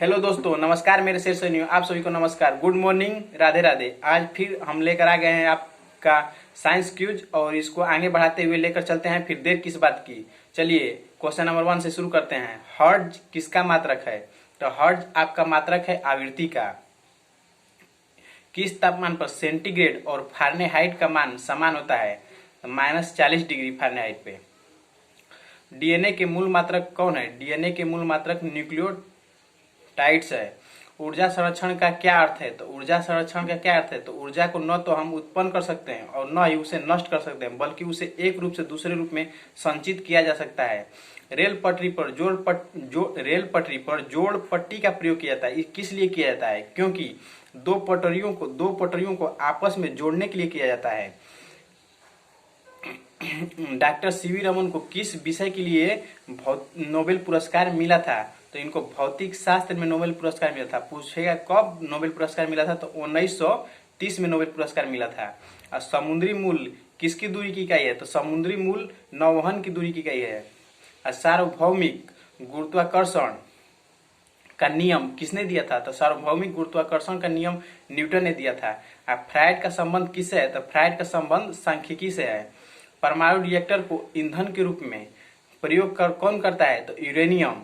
Hello दोस्तों, नमस्कार। मेरे शेर सैनियों, आप सभी को नमस्कार, गुड मॉर्निंग, राधे राधे। आज फिर हम लेकर आ गए हैं आपका साइंस क्यूज और इसको आगे बढ़ाते हुए लेकर चलते हैं। फिर देर किस बात की। चलिए क्वेश्चन नंबर 1 से शुरू करते हैं। हर्ट्ज किसका मात्रक है? तो हर्ट्ज आपका मात्रक है आवृत्ति का। किस तापमान पर सेंटीग्रेड और फारेनहाइट का मान समान होता है? तो -40 डिग्री फारेनहाइट पे। डीएनए के मूल मात्रक कौन है? डीएनए के मूल मात्रक न्यूक्लियोटाइड्स है। ऊर्जा संरक्षण का क्या अर्थ है? तो ऊर्जा संरक्षण का क्या अर्थ है? तो ऊर्जा को न तो हम उत्पन्न कर सकते हैं और न ही उसे नष्ट कर सकते हैं, बल्कि उसे एक रूप से दूसरे रूप में संचित किया जा सकता है। रेल पटरी पर जोड़ पट्टी का प्रयोग किया जाता है। ये किस लिए किया जाता है? क्योंकि दो पटरियों को आपस में जोड़ने के लिए किया जाता है। डॉक्टर सीवी रमन को किस विषय के लिए नोबेल पुरस्कार मिला था? तो इनको भौतिक शास्त्र में नोबेल पुरस्कार मिला था। पूछेगा कब नोबेल पुरस्कार मिला था? तो 1930 में नोबेल पुरस्कार मिला था। और समुद्री मूल किसकी दूरी की इकाई है? तो समुद्री मूल नौवहन की दूरी की इकाई है। और सार्वभौमिक गुरुत्वाकर्षण का नियम किसने दिया था? तो सार्वभौमिक गुरुत्वाकर्षण का नियम न्यूटन ने दिया था। अब फ्राइड का संबंध किससे है? तो फ्राइड का संबंध सांख्यिकी से है। परमाणु रिएक्टर को ईंधन के रूप में प्रयोग कौन करता है? तो यूरेनियम।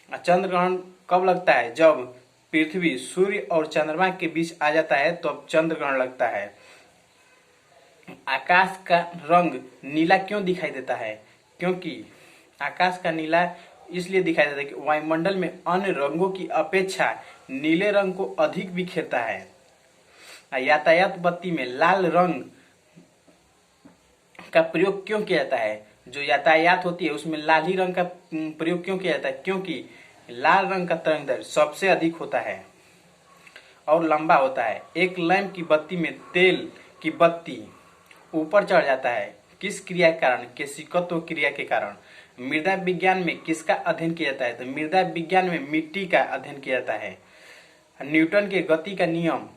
चंद्र ग्रहण कब लगता है? जब पृथ्वी सूर्य और चंद्रमा के बीच आ जाता है तो अब चंद्र ग्रहण लगता है। आकाश का रंग नीला क्यों दिखाई देता है? क्योंकि आकाश का नीला इसलिए दिखाई देता है कि वायुमंडल में अन्य रंगों की अपेक्षा नीले रंग को अधिक बिखेरता है। यातायात बत्ती में लाल रंग का प्रयोग क्यों किया जाता है? जो यातायात होती है उसमें लाल ही रंग का प्रयोग क्यों किया जाता है? क्योंकि लाल रंग का तरंगदैर्घ्य सबसे अधिक होता है और लंबा होता है। एक लैंप की बत्ती में तेल की बत्ती ऊपर चढ़ जाता है किस क्रिया के कारण? केशिकत्व क्रिया के कारण। मृदा विज्ञान में किसका अध्ययन किया जाता है? तो मृदा विज्ञान में मिट्टी का अध्ययन किया जाता है। न्यूटन के गति का नियम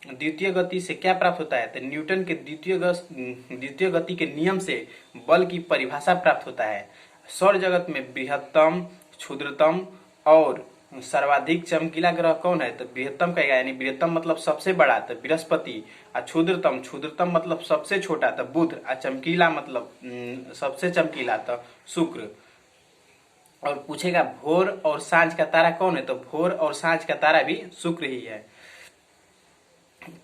द्वितीय गति से क्या प्राप्त होता है? तो न्यूटन के द्वितीय गति के नियम से बल की परिभाषा प्राप्त होता है। सौर जगत में बृहत्तम, क्षुद्रतम और सर्वाधिक चमकीला ग्रह कौन है? तो बृहत्तम कहेगा, यानी बृहत्तम मतलब सबसे बड़ा, तो बृहस्पति। और क्षुद्रतम मतलब सबसे छोटा, तो बुध। और चमकीला मतलब सबसे चमकीला, तो शुक्र। और पूछेगा भोर और सांझ का तारा कौन है? तो भोर और सांझ का तारा भी शुक्र ही है।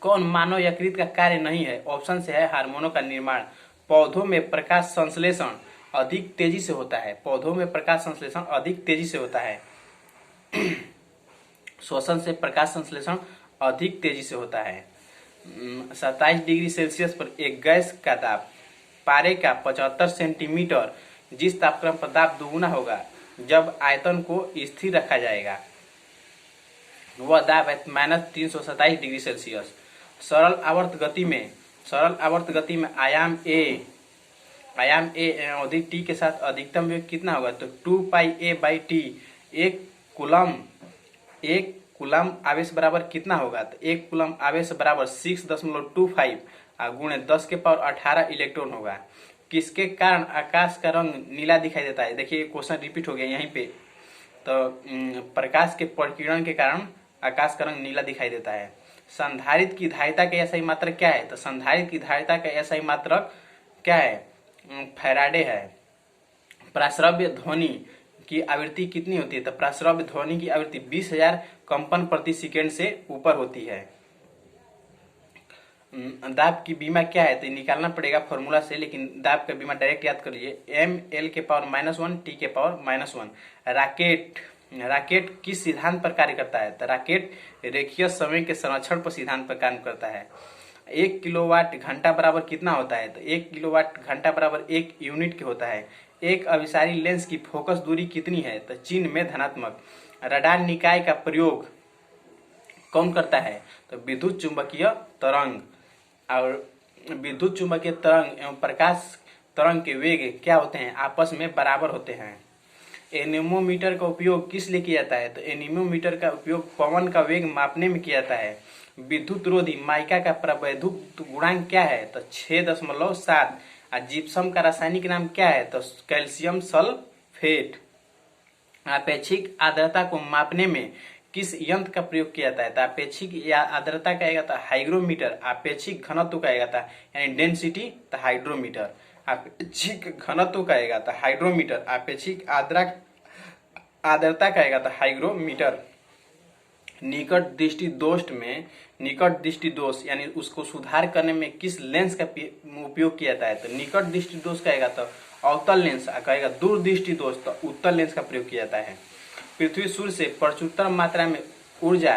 कौन मानव यकृत का कार्य नहीं है? ऑप्शन से है हार्मोनों का निर्माण। पौधों में प्रकाश संश्लेषण अधिक तेजी से होता है। पौधों में प्रकाश संश्लेषण अधिक तेजी से होता है। श्वसन से प्रकाश संश्लेषण अधिक तेजी से होता है। 27 डिग्री सेल्सियस पर एक गैस का दाब पारे का 75 सेंटीमीटर जिस तापक्रम पर दाब दोगुना होगा जब आयतन को स्थिर रखा जाएगा, वह दाब है -327 डिग्री सेल्सियस। सरल आवर्त गति में आयाम ए अवधि टी के साथ अधिकतम वेग कितना होगा? तो 2πa/t। एक कूलम आवेश बराबर कितना होगा? तो एक कूलम आवेश बराबर 6.25 गुणे 10⁻18 इलेक्ट्रॉन होगा। किसके कारण आकाश का रंग नीला दिखाई देता है? देखिए क्वेश्चन रिपीट हो गया यहीं पे। तो प्रकाश के प्रकीर्णन के कारण आकाश का रंग नीला दिखाई देता है। संधारित्र की धारिता का SI मात्रक क्या है? तो संधारित्र की धारिता का SI मात्रक क्या है? फैराडे है। प्राश्रव्य ध्वनि की आवृत्ति कितनी होती है? तो प्राश्रव्य ध्वनि की आवृत्ति 20,000 कंपन प्रति सेकेंड से ऊपर होती है। दाब की बीमा क्या है? तो निकालना पड़ेगा फॉर्मूला से, लेकिन दाब का बीमा डायरेक्ट याद कर लीजिए, ml⁻⁻1 t⁻⁻1। राकेट किस सिद्धांत पर कार्य करता है? तो राकेट रेखीय समय के संरक्षण पर सिद्धांत पर कार्य करता है। 1 किलोवाट घंटा बराबर कितना होता है? तो 1 किलोवाट घंटा बराबर 1 यूनिट के होता है। एक अभिसारी लेंस की फोकस दूरी कितनी है? तो चिन्ह में धनात्मक। रडार निकाय का प्रयोग कौन करता है? तो विद्युत चुंबकीय तरंग। और विद्युत चुंबकीय तरंग एवं प्रकाश तरंग के वेग क्या होते हैं? आपस में बराबर होते हैं। एनीमोमीटर का उपयोग किस लिए किया जाता है? तो एनीमोमीटर का उपयोग पवन का वेग मापने में किया जाता है। विद्युत रोधी माइका का प्रवैधुक गुणांक क्या है? तो 6.7। और जिप्सम का रासायनिक नाम क्या है? तो कैल्शियम सल्फेट। अपेक्षिक आर्द्रता को मापने में किस यंत्र का प्रयोग किया जाता है? तो आपेक्षिक या आर्द्रता कहेगा तो हाइग्रोमीटर, आपेक्षिक घनत्व कहेगा था यानी डेंसिटी तो हाइड्रोमीटर, आपेक्षिक घनत्व कहेगा तो हाइड्रोमीटर, आपेक्षिक आर्द्रता कहेगा तो हाइग्रोमीटर। निकट दृष्टि दोष में, निकट दृष्टि दोष यानी उसको सुधार करने में किस लेंस का उपयोग किया जाता है? तो निकट दृष्टि दोष कहेगा तो अवतल लेंस, कहेगा दूर दृष्टि दोष तो उत्तल लेंस का प्रयोग किया जाता है। पृथ्वी सूर्य से प्रचुरतर मात्रा में ऊर्जा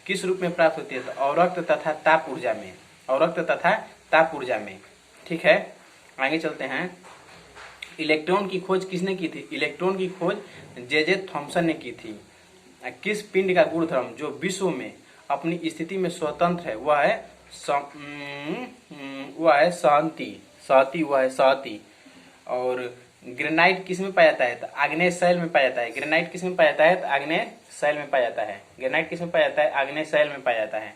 किस रूप में प्राप्त होती है? तो अवरक्त तथा ताप ऊर्जा में, अवरक्त तथा ताप ऊर्जा में। ठीक है, आगे चलते हैं। इलेक्ट्रॉन की खोज किसने की थी? इलेक्ट्रॉन की खोज जे थॉमसन ने की थी। किस पिंड का गुणधर्म जो विश्व में अपनी स्थिति में स्वतंत्र है वह है सहती, वह है सहती। और ग्रेनाइट किस में पाया जाता है? तो आग्नेय शैल में पाया जाता है। ग्रेनाइट किस में पाया जाता है? तो आग्नेय शैल में पाया जाता है। ग्रेनाइट किस में पाया जाता है? आग्नेय शैल में पाया जाता है।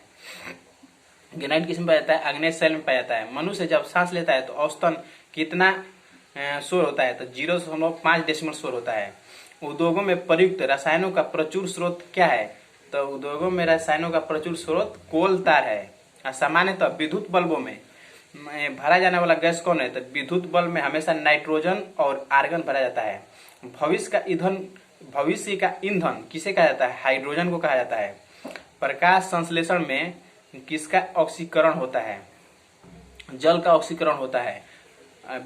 ग्रेनाइट किस में पाया जाता है? आग्नेय शैल में पाया जाता है। मनुष्य जब सांस लेता है तो औसतन कितना शोर होता है? तो 0.5 डेसिमल शोर होता है। उद्योगों में प्रयुक्त रसायनों का प्रचुर स्रोत क्या है? तो उद्योगों में रसायनों का प्रचुर स्रोत कोल तार है। सामान्यतः विद्युत बल्बों में भरा जाने वाला गैस कौन है? तो विद्युत बल्ब में हमेशा नाइट्रोजन और आर्गन भरा जाता है। भविष्य का ईंधन किसे कहा जाता है? हाइड्रोजन को कहा जाता है। प्रकाश संश्लेषण में किसका ऑक्सीकरण होता है? जल का ऑक्सीकरण होता है।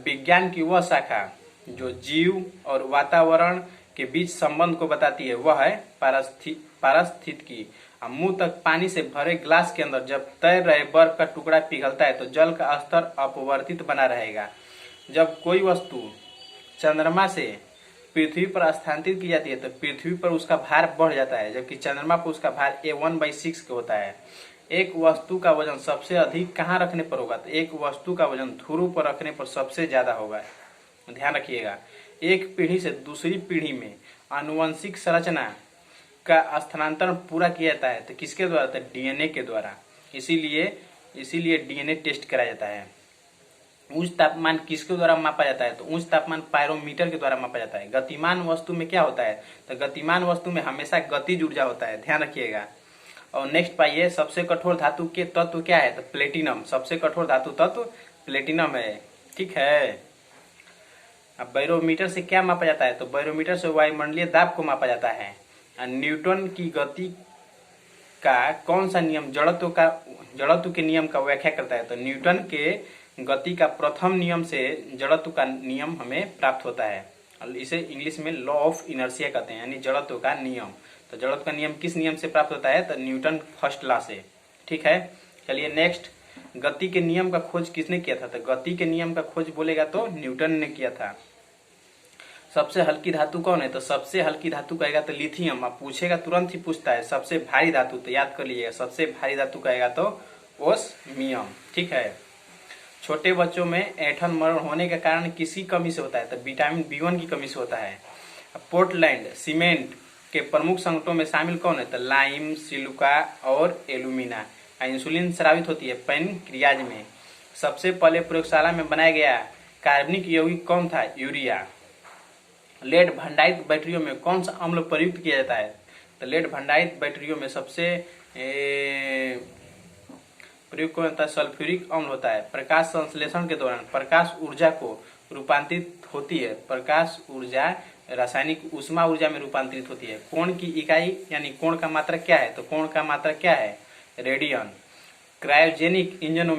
विज्ञान की वह शाखा जो जीव और वातावरण के बीच संबंध को बताती है वह है पारिस्थितिकी। मुंह तक पानी से भरे ग्लास के अंदर जब तैर रहे बर्फ का टुकड़ा पिघलता है तो जल का स्तर अपवर्तित बना रहेगा। जब कोई वस्तु चंद्रमा से पृथ्वी पर स्थानांतरित की जाती है तो पृथ्वी पर उसका भार बढ़ जाता है, जबकि चंद्रमा पर उसका भार A1/6 होता है। एक वस्तु का वजन सबसे अधिक कहाँ रखने पर होगा? तो एक वस्तु का वजन ध्रुव पर रखने पर सबसे ज्यादा होगा। ध्यान रखिएगा। एक पीढ़ी से दूसरी पीढ़ी में आनुवंशिक संरचना का स्थानांतरण पूरा किया जाता है तो किसके द्वारा? तो डीएनए के द्वारा। इसीलिए डीएनए टेस्ट कराया जाता है। उच्च तापमान किसके द्वारा मापा जाता है? तो उच्च तापमान पायरोमीटर के द्वारा मापा जाता है। गतिमान वस्तु में क्या होता है? तो गतिमान वस्तु में हमेशा गतिज ऊर्जा होता है। ध्यान रखिएगा। और नेक्स्ट पाइए, सबसे कठोर धातु के तत्व क्या है? तो प्लेटिनम। सबसे कठोर धातु तत्व प्लेटिनम है। ठीक है। अब बैरोमीटर से क्या मापा जाता है? तो बैरोमीटर से वायुमंडलीय दाब को मापा जाता है। न्यूटन की गति का कौन सा नियम जड़त्व के नियम का व्याख्या करता है? तो न्यूटन के गति का प्रथम नियम से जड़त्व का नियम हमें प्राप्त होता है। इसे इंग्लिश में लॉ ऑफ इनर्शिया कहते हैं, यानी जड़त्व का नियम। तो जड़त्व का नियम किस नियम से प्राप्त होता है? तो न्यूटन फर्स्ट लॉ से। ठीक है, चलिए नेक्स्ट। गति के नियम का खोज किसने किया था? तो गति के नियम का खोज बोलेगा तो न्यूटन ने किया था। सबसे हल्की धातु कौन है? तो सबसे हल्की धातु कहेगा तो लिथियम। अब पूछेगा, तुरंत ही पूछता है सबसे भारी धातु, तो याद कर लीजिएगा सबसे भारी धातु कहेगा तो ओस्मियम। ठीक है। छोटे बच्चों में ऐंठन मरण होने का कारण किसी कमी से होता है? तो विटामिन B1 की कमी से होता है। पोर्टलैंड सीमेंट के प्रमुख संकटों में शामिल कौन है? तो लाइम, सिलिका और एल्यूमिना। इंसुलिन स्रावित होती है पैनक्रियाज में। सबसे पहले प्रयोगशाला में बनाया गया कार्बनिक यौगिक कौन था? यूरिया। लेड भंडारित बैटरियों में कौन सा अम्ल प्रयुक्त किया जाता है? तो लेड भंडारित बैटरियों में सबसे प्रयुक्त कौन होता है? सल्फ्यूरिक अम्ल होता है। प्रकाश संश्लेषण के दौरान प्रकाश ऊर्जा को रूपांतरित होती है। प्रकाश ऊर्जा रासायनिक ऊष्मा ऊर्जा में रूपांतरित होती है। कोण की इकाई यानी कोण का मात्रक क्या है? तो कोण का मात्रक क्या है? रेडियन। क्रायोजेनिक इंजनों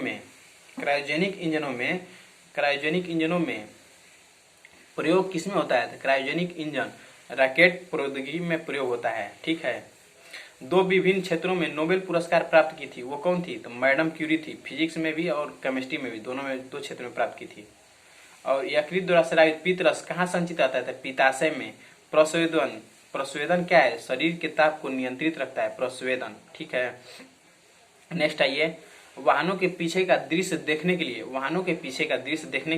में प्रयोग किसमें होता है? तो क्रायोजेनिक इंजन रॉकेट प्रौद्योगिकी में प्रयोग होता है। ठीक है। दो विभिन्न क्षेत्रों में नोबेल पुरस्कार प्राप्त की थी, वो कौन थी? तो मैडम क्यूरी थी। फिजिक्स में भी और केमिस्ट्री में भी, दोनों में, दो क्षेत्र में प्राप्त की थी। और यकृत द्वारा स्रावित पित्तरस कहाँ संचित आता है? तो पित्ताशय में। प्रस्वेदन क्या है? शरीर के ताप को नियंत्रित रखता है प्रस्वेदन। ठीक है। नेक्स्ट आइए, वाहनों के पीछे का दृश्य देखने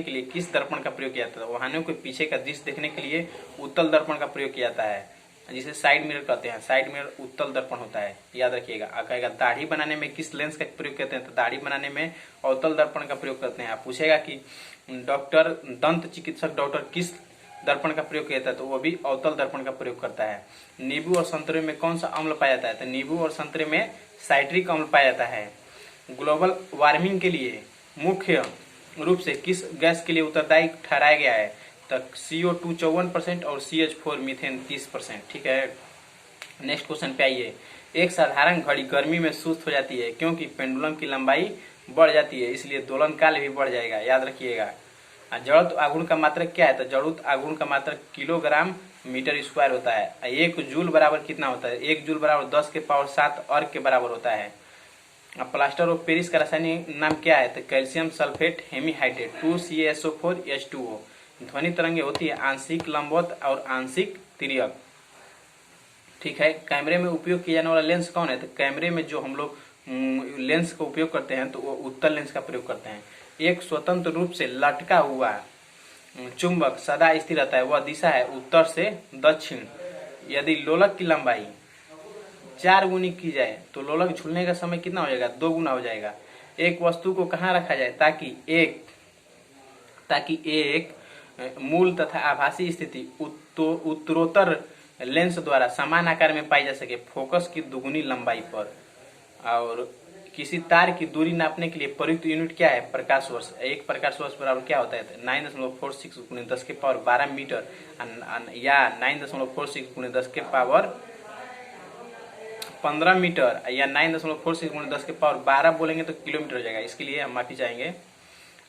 के लिए किस दर्पण का प्रयोग किया जाता है? वाहनों के पीछे का दृश्य देखने के लिए उत्तल दर्पण का प्रयोग किया जाता है, जिसे साइड मिरर कहते हैं। साइड मिरर उत्तल दर्पण होता है, याद रखिएगा। कहेगा दाढ़ी बनाने में किस लेंस का प्रयोग करते हैं? तो दाढ़ी बनाने में अवतल दर्पण का प्रयोग करते हैं। आप पूछेगा कि दंत चिकित्सक डॉक्टर किस दर्पण का प्रयोग किया जाता है तो वो भी अवतल दर्पण का प्रयोग करता है। नींबू और संतरे में कौन सा अम्ल पाया जाता है? तो नींबू और संतरे में साइट्रिक अम्ल पाया जाता है। ग्लोबल वार्मिंग के लिए मुख्य रूप से किस गैस के लिए उत्तरदायी ठहराया गया है? तो CO2 54% और CH4 मीथेन 30%। ठीक है, नेक्स्ट क्वेश्चन पे आइए। एक साधारण घड़ी गर्मी में सुस्त हो जाती है क्योंकि पेंडुलम की लंबाई बढ़ जाती है, इसलिए दोलन काल भी बढ़ जाएगा, याद रखिएगा। जड़त्व आघूर्ण का मात्रक क्या है? तो जड़त्व आघूर्ण का मात्रक किलोग्राम मीटर स्क्वायर होता है। 1 जूल बराबर कितना होता है? 1 जूल बराबर 10 के पावर 7 अर्ग के बराबर होता है। प्लास्टर ऑफ पेरिस का रासायनिक नाम क्या है? तो कैल्शियम सल्फेट हेमीहाइड्रेट 2CaSO4H2O। ध्वनि तरंगे होती है आंशिक लंबवत और आंशिक तिर्यक। ठीक है, कैमरे में उपयोग किया जाने वाला लेंस कौन है? तो कैमरे में जो हम लोग लेंस का उपयोग करते हैं तो वो उत्तल लेंस का प्रयोग करते हैं। एक स्वतंत्र रूप से लटका हुआ चुंबक सदा स्थिर रहता है, वह दिशा है उत्तर से दक्षिण। यदि लोलक की लंबाई 4 गुनी की जाए तो लोलक झूलने का समय कितना हो जाएगा? 2 गुना हो जाएगा। एक वस्तु को कहाँ रखा जाए ताकि एक मूल तथा आभासी स्थिति उत्तरोत्तर लेंस द्वारा समान आकार में पाई जा सके, फोकस की दुगुनी लंबाई पर। और किसी तार की दूरी नापने के लिए प्रयुक्त यूनिट क्या है? प्रकाश वर्ष। एक प्रकाश वर्ष बराबर क्या होता है? 9.46 × 10 के पावर 12 मीटर या 9.46 × 10 के पावर 15 मीटर या 9.46 × 10 के पावर 12 बोलेंगे तो किलोमीटर हो जाएगा। इसके लिए हम माफी चाहेंगे।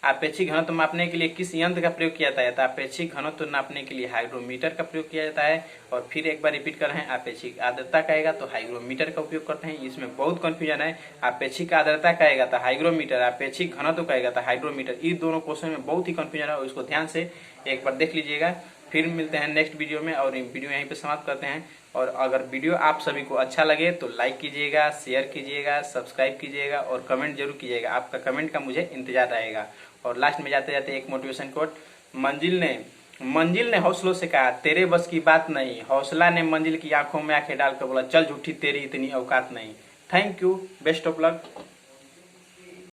आपेक्षिक घनत्व मापने के लिए किस यंत्र का प्रयोग किया जाता है? तो आपेक्षिक घनत्व नापने के लिए हाइग्रोमीटर का प्रयोग किया जाता है। और फिर एक बार रिपीट कर रहे हैं, आपेक्षिक आर्द्रता कहेगा तो हाइग्रोमीटर का उपयोग करते हैं। इसमें बहुत कंफ्यूजन है। आपेक्षिक आर्द्रता कहेगा तो हाइग्रोमीटर, आपेक्षिक घनत्व कहेगा तो हाइड्रोमीटर। इस दोनों क्वेश्चन में बहुत ही कंफ्यूजन है और इसको ध्यान से एक बार देख लीजिएगा। फिर मिलते हैं नेक्स्ट वीडियो में और वीडियो यहीं पे समाप्त करते हैं। और अगर वीडियो आप सभी को अच्छा लगे तो लाइक कीजिएगा, शेयर कीजिएगा, सब्सक्राइब कीजिएगा और कमेंट जरूर कीजिएगा। आपका कमेंट का मुझे इंतजार रहेगा। और लास्ट में जाते जाते एक मोटिवेशन कोट, मंजिल ने हौसलों से कहा तेरे बस की बात नहीं, हौसला ने मंजिल की आंखों में आंखें डालकर बोला चल झूठी तेरी इतनी औकात नहीं। Thank you, best of luck.